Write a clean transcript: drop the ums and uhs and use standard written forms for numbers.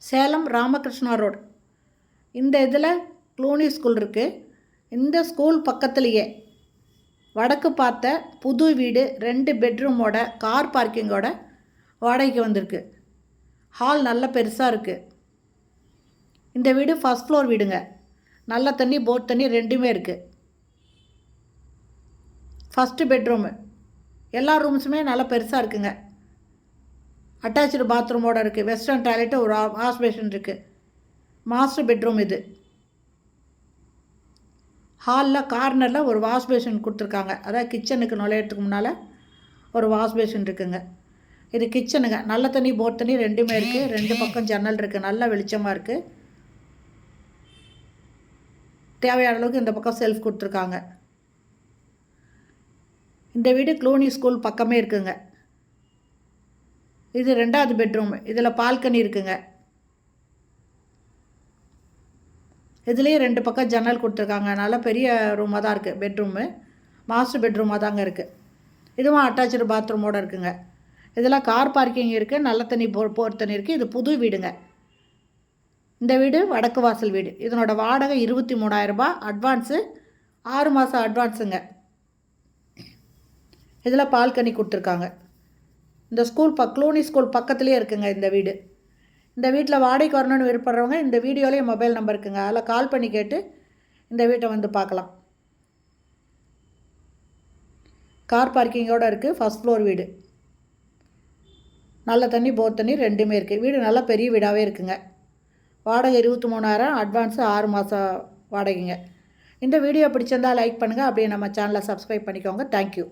Salem Ramakrishna road. இந்த இதில் Cluny school இருக்குது. இந்த ஸ்கூல் பக்கத்துலேயே வடக்கு பார்த்த புது வீடு 2 பெட்ரூமோட கார் பார்க்கிங்கோட வாடகைக்கு வந்திருக்கு. ஹால் நல்ல பெருசாக இருக்குது. இந்த வீடு ஃபஸ்ட் ஃப்ளோர் வீடுங்க. நல்ல தண்ணி போர் தண்ணி ரெண்டுமே இருக்குது. ஃபஸ்ட்டு பெட்ரூமு எல்லா ரூம்ஸுமே நல்லா பெருசாக இருக்குங்க. அட்டாச்சு பாத்ரூமோடு இருக்குது. வெஸ்டர்ன் டாய்லெட்டு ஒரு வாஷ் பேஷன் இருக்குது. மாஸ்டர் பெட்ரூம் இது. ஹாலில் கார்னரில் ஒரு வாஷ் பேஷன் கொடுத்துருக்காங்க. அதாவது கிச்சனுக்கு நுழையிறதுக்கு முன்னால் ஒரு வாஷ் பேஷன் இருக்குங்க. இது கிச்சனுங்க. நல்ல தண்ணி போர் தண்ணி ரெண்டுமே இருக்குது. 2 பக்கம் ஜன்னல் இருக்குது. நல்ல வெளிச்சமாக இருக்குது. தேவையான அளவுக்கு இந்த பக்கம் செல்ஃப் கொடுத்துருக்காங்க. இந்த வீடு க்ளூனி ஸ்கூல் பக்கமே இருக்குங்க. இது 2வது பெட்ரூமு. இதில் பால்கனி இருக்குங்க. இதுலேயே 2 பக்கம் ஜன்னல் கொடுத்துருக்காங்க. நல்லா பெரிய ரூமாக தான் இருக்குது. பெட்ரூமு மாஸ்டர் பெட்ரூமாக தாங்க இருக்குது. இதுவும் அட்டாச்சு பாத்ரூமோடு இருக்குங்க. இதில் கார் பார்க்கிங் இருக்குது. நல்ல தண்ணி போர் தண்ணி இருக்குது. இது புது வீடுங்க. இந்த வீடு வடக்கு வாசல் வீடு. இதனோட வாடகை 23,000 ரூபாய். அட்வான்ஸு 6 மாதம் அட்வான்ஸுங்க. இதில் பால்கனி கொடுத்துருக்காங்க. இந்த ஸ்கூல் க்ளூனி ஸ்கூல் பக்கத்துலேயே இருக்குங்க இந்த வீடு. இந்த வீட்டில் வாடகைக்கு வரணும்னு விருப்பப்படுறவங்க இந்த வீடியோலேயே மொபைல் நம்பர் இருக்குங்க. அதில் கால் பண்ணி கேட்டு இந்த வீட்டை வந்து பார்க்கலாம். கார் பார்க்கிங்கோடு இருக்குது. ஃபஸ்ட் ஃப்ளோர் வீடு. நல்ல தண்ணி போர் தண்ணி ரெண்டுமே இருக்குது. வீடு நல்லா பெரிய வீடாகவே இருக்குங்க. வாடகை 23,000. அட்வான்ஸு 6 மாதம் வாடகைங்க. இந்த வீடியோ பிடிச்சிருந்தால் லைக் பண்ணுங்கள். அப்படியே நம்ம சேனலை சப்ஸ்கிரைப் பண்ணிக்கோங்க. தேங்க்யூ.